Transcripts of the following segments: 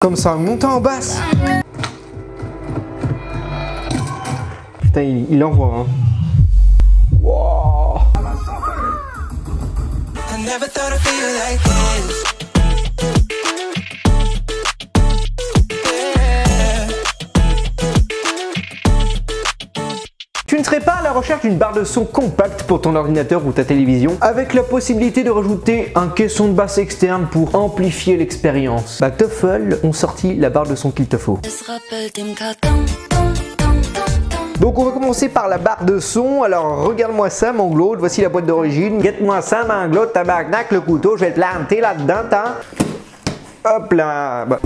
Comme ça, montant en basse. Putain, il envoie, hein. Wow. Tu ne serais pas à la recherche d'une barre de son compacte pour ton ordinateur ou ta télévision, avec la possibilité de rajouter un caisson de basse externe pour amplifier l'expérience? Bah, Teufel ont sorti la barre de son qu'il te faut. Donc on va commencer par la barre de son. Alors regarde-moi ça, mon Glaude, voici la boîte d'origine. Guette-moi ça, mon Glaude, tabarnak, le couteau, je vais te planter là-dedans, hop là. Bah.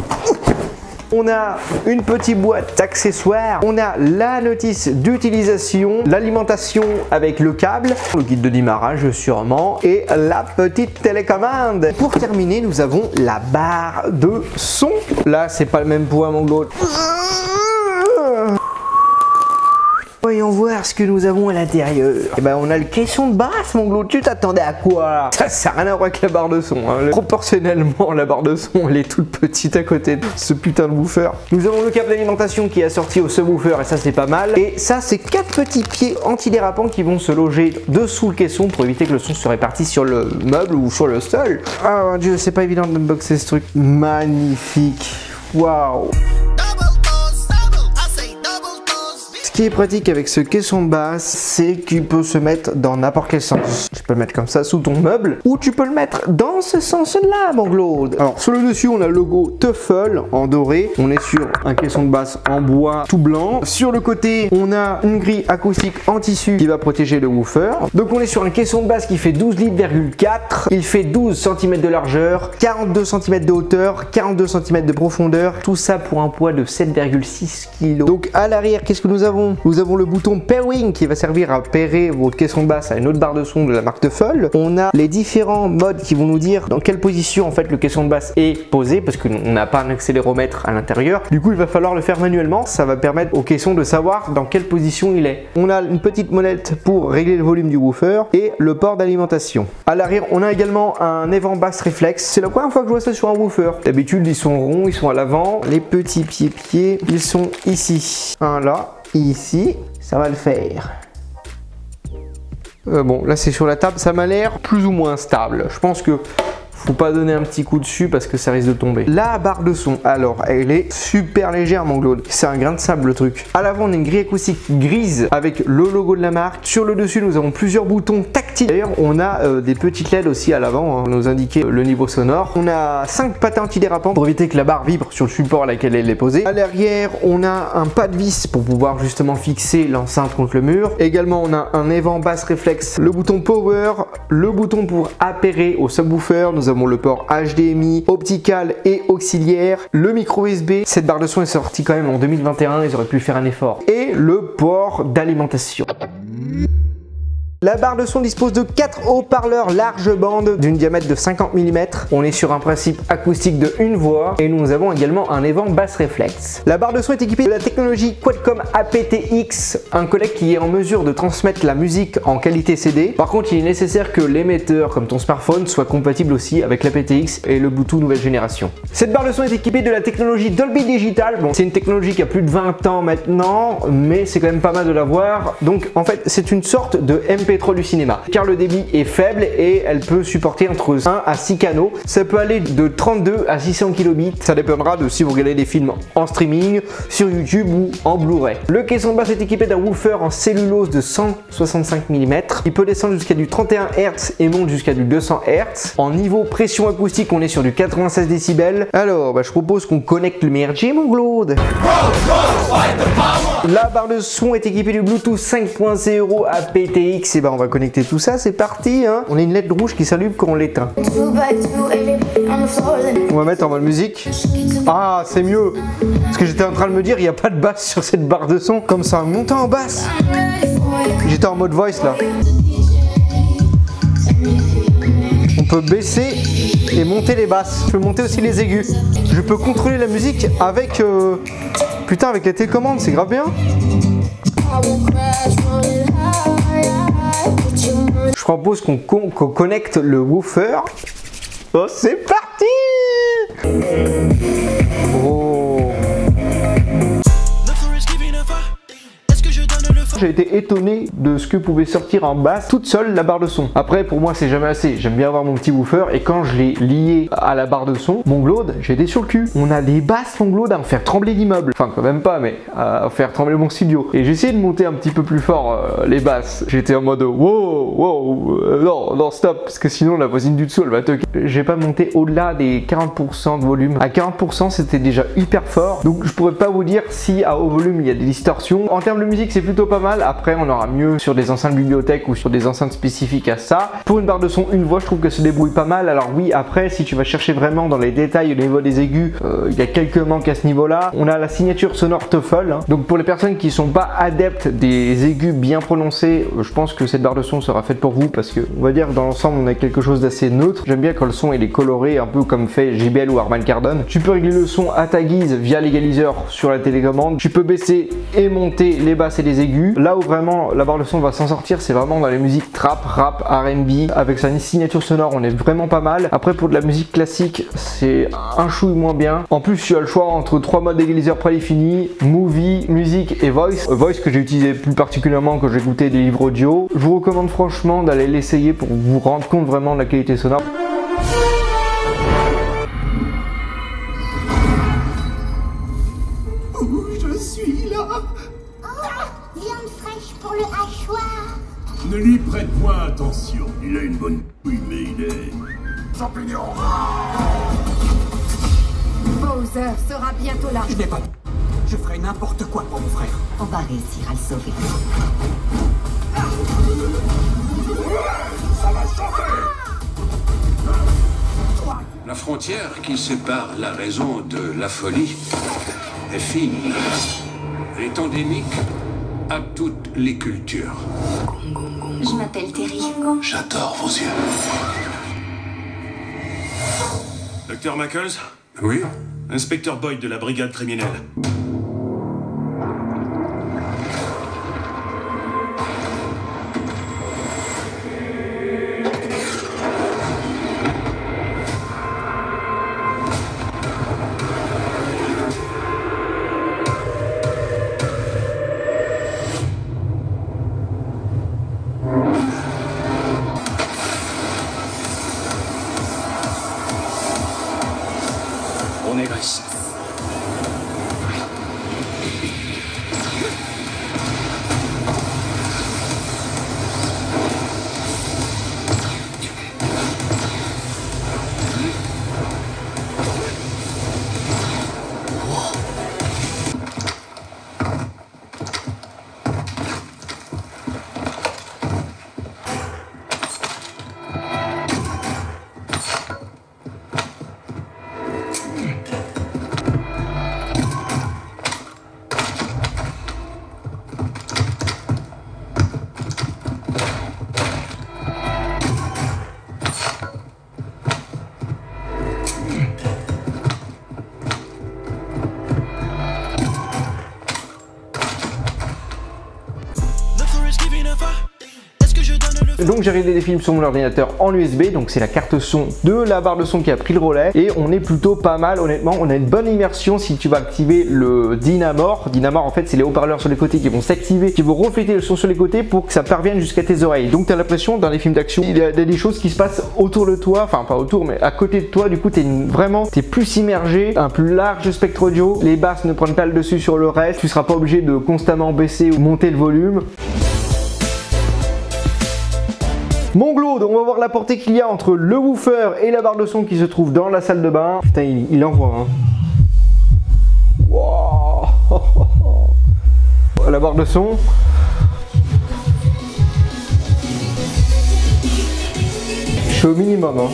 On a une petite boîte d'accessoires, on a la notice d'utilisation, l'alimentation avec le câble, le guide de démarrage sûrement, et la petite télécommande. Pour terminer, nous avons la barre de son. Là, c'est pas le même poids, mon Glaude. Voyons voir ce que nous avons à l'intérieur. Et ben on a le caisson de basse, mon Glaude. Tu t'attendais à quoi? Ça n'a rien à voir avec la barre de son, hein. Proportionnellement, la barre de son, elle est toute petite à côté de ce putain de woofer. Nous avons le câble d'alimentation qui est assorti au subwoofer, et ça c'est pas mal. Et ça, c'est 4 petits pieds antidérapants qui vont se loger dessous le caisson pour éviter que le son se répartisse sur le meuble ou sur le sol. Ah mon Dieu, c'est pas évident d'unboxer ce truc. Magnifique. Waouh. Ce qui est pratique avec ce caisson de basse, c'est qu'il peut se mettre dans n'importe quel sens. Tu peux le mettre comme ça sous ton meuble, ou tu peux le mettre dans ce sens-là, mon Glaude. Alors sur le dessus, on a le logo Teufel en doré. On est sur un caisson de basse en bois tout blanc. Sur le côté, on a une grille acoustique en tissu qui va protéger le woofer. Donc on est sur un caisson de basse qui fait 12 litres,4. Il fait 12 cm de largeur, 42 cm de hauteur, 42 cm de profondeur. Tout ça pour un poids de 7,6 kg. Donc à l'arrière, qu'est-ce que nous avons? Nous avons le bouton Pairing qui va servir à pairer votre caisson de basse à une autre barre de son de la marque Teufel. On a les différents modes qui vont nous dire dans quelle position en fait le caisson de basse est posé, parce qu'on n'a pas un accéléromètre à l'intérieur. Du coup, il va falloir le faire manuellement. Ça va permettre au caisson de savoir dans quelle position il est. On a une petite molette pour régler le volume du woofer et le port d'alimentation. À l'arrière, on a également un évent basse réflexe. C'est la première fois que je vois ça sur un woofer. D'habitude, ils sont ronds, ils sont à l'avant. Les petits pieds, ils sont ici. Un là. Ici, ça va le faire. Bon, là c'est sur la table, ça m'a l'air plus ou moins stable. Je pense que faut pas donner un petit coup dessus parce que ça risque de tomber. La barre de son, alors elle est super légère, mon Glaude. C'est un grain de sable le truc. À l'avant, on a une grille acoustique grise avec le logo de la marque. Sur le dessus, nous avons plusieurs boutons tactiles. D'ailleurs, on a des petites LED aussi à l'avant, hein, pour nous indiquer le niveau sonore. On a 5 patins antidérapants pour éviter que la barre vibre sur le support à laquelle elle est posée. À l'arrière, on a un pas de vis pour pouvoir justement fixer l'enceinte contre le mur. Également, on a un évent basse réflexe, le bouton power, le bouton pour appairer au subwoofer. Nous avons le port HDMI, optical et auxiliaire, le micro USB. Cette barre de son est sortie quand même en 2021, ils auraient pu faire un effort. Et le port d'alimentation. La barre de son dispose de 4 haut-parleurs large bande d'une diamètre de 50 mm. On est sur un principe acoustique de une voix et nous avons également un évent basse réflexe. La barre de son est équipée de la technologie Quadcom aptX, un codec qui est en mesure de transmettre la musique en qualité CD. Par contre, il est nécessaire que l'émetteur, comme ton smartphone, soit compatible aussi avec l'aptX et le Bluetooth nouvelle génération. Cette barre de son est équipée de la technologie Dolby Digital. Bon, c'est une technologie qui a plus de 20 ans maintenant, mais c'est quand même pas mal de l'avoir. Donc en fait, c'est une sorte de MP3 du cinéma, car le débit est faible et elle peut supporter entre 1 à 6 canaux. Ça peut aller de 32 à 600 kilobits, ça dépendra de si vous regardez des films en streaming, sur YouTube ou en Blu-ray. Le caisson de basse est équipé d'un woofer en cellulose de 165 mm. Il peut descendre jusqu'à du 31 Hz et monte jusqu'à du 200 Hz. En niveau pression acoustique, on est sur du 96 décibels. Alors, je propose qu'on connecte le merdier, mon Glaude. La barre de son est équipée du Bluetooth 5.0 aptX. Et on va connecter tout ça, c'est parti, hein. On a une LED rouge qui s'allume quand on l'éteint. On va mettre en mode musique. Ah, c'est mieux. Parce que j'étais en train de me dire, il n'y a pas de basse sur cette barre de son. Comme ça, montant en basse. J'étais en mode voice là. On peut baisser et monter les basses. Je peux monter aussi les aigus. Je peux contrôler la musique avec... Putain, avec la télécommande, c'est grave bien. Je propose qu'on connecte le woofer. Oh, c'est parti! Oh. J'ai été étonné de ce que pouvait sortir en basse toute seule la barre de son. Après, pour moi, c'est jamais assez. J'aime bien avoir mon petit woofer et quand je l'ai lié à la barre de son, Monglode, j'ai été sur le cul. On a des basses Monglode à en faire trembler l'immeuble. Enfin, quand même pas, mais à faire trembler mon studio. Et j'ai essayé de monter un petit peu plus fort les basses. J'étais en mode wow, non, stop, parce que sinon la voisine du dessous, elle va te... J'ai pas monté au-delà des 40% de volume. À 40%, c'était déjà hyper fort. Donc, je pourrais pas vous dire si à haut volume, il y a des distorsions. En termes de musique, c'est plutôt pas mal. Après, on aura mieux sur des enceintes bibliothèques ou sur des enceintes spécifiques à ça. Pour une barre de son, une voix, je trouve que se débrouille pas mal. Alors oui, après, si tu vas chercher vraiment dans les détails au niveau des aigus, il y a quelques manques à ce niveau-là. On a la signature sonore TOEFL. Hein. Donc pour les personnes qui sont pas adeptes des aigus bien prononcés, je pense que cette barre de son sera faite pour vous parce que, on va dire, dans l'ensemble, on a quelque chose d'assez neutre. J'aime bien quand le son il est coloré, un peu comme fait JBL ou Harman Kardon. Tu peux régler le son à ta guise via l'égaliseur sur la télécommande. Tu peux baisser et monter les basses et les aigus. Là où vraiment la barre de son va s'en sortir, c'est vraiment dans les musiques trap, rap, R&B. Avec sa signature sonore, on est vraiment pas mal. Après, pour de la musique classique, c'est un chouille moins bien. En plus, tu as le choix entre 3 modes d'égaliseur prédéfinis, movie, musique et voice. Voice que j'ai utilisé plus particulièrement quand j'écoutais des livres audio. Je vous recommande franchement d'aller l'essayer pour vous rendre compte vraiment de la qualité sonore. Ne lui prête point attention. Il a une bonne couille, mais il est... champignon. Bowser sera bientôt là. Je n'ai pas... Je ferai n'importe quoi pour mon frère. On va réussir à le sauver. Ça va chauffer. La frontière qui sépare la raison de la folie est fine, est endémique à toutes les cultures. Je m'appelle Terry. J'adore vos yeux. Docteur Mackles, Oui? inspecteur Boyd de la brigade criminelle. Donc j'ai réglé des films sur mon ordinateur en USB, donc c'est la carte son de la barre de son qui a pris le relais et on est plutôt pas mal honnêtement. On a une bonne immersion si tu vas activer le Dynamore. Dynamore en fait c'est les haut-parleurs sur les côtés qui vont s'activer, qui vont refléter le son sur les côtés pour que ça parvienne jusqu'à tes oreilles. Donc tu as l'impression dans les films d'action il y a des choses qui se passent autour de toi, enfin pas autour mais à côté de toi, du coup t'es plus immergé, un plus large spectre audio, les basses ne prennent pas le dessus sur le reste, tu seras pas obligé de constamment baisser ou monter le volume. Monglode, on va voir la portée qu'il y a entre le woofer et la barre de son qui se trouve dans la salle de bain. Putain, il envoie, hein. Wow. La barre de son. Je suis au minimum, hein.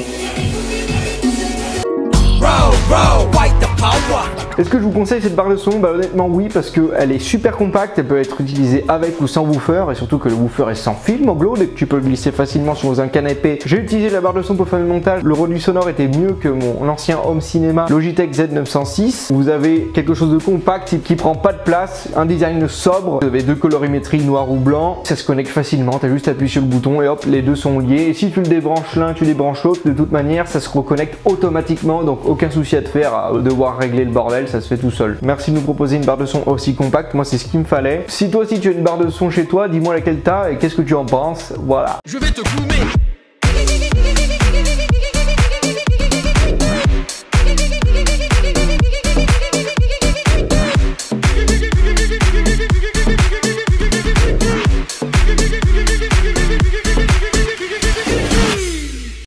Est-ce que je vous conseille cette barre de son? Bah honnêtement oui, parce qu'elle est super compacte, elle peut être utilisée avec ou sans woofer, et surtout que le woofer est sans fil Mangload et que tu peux le glisser facilement sur un canapé. J'ai utilisé la barre de son pour faire le montage, le rendu sonore était mieux que mon ancien home cinéma Logitech Z906. Vous avez quelque chose de compact qui prend pas de place, un design sobre, vous avez deux colorimétries noir ou blanc, ça se connecte facilement, tu as juste appuyé sur le bouton et hop, les deux sont liés, et si tu le débranches l'un, tu débranches l'autre, de toute manière ça se reconnecte automatiquement, donc aucun souci à te faire à devoir régler le bordel, ça se fait tout seul. Merci de nous proposer une barre de son aussi compacte, moi c'est ce qu'il me fallait. Si toi aussi tu as une barre de son chez toi, dis-moi laquelle t'as et qu'est-ce que tu en penses, voilà. Je vais te fumer.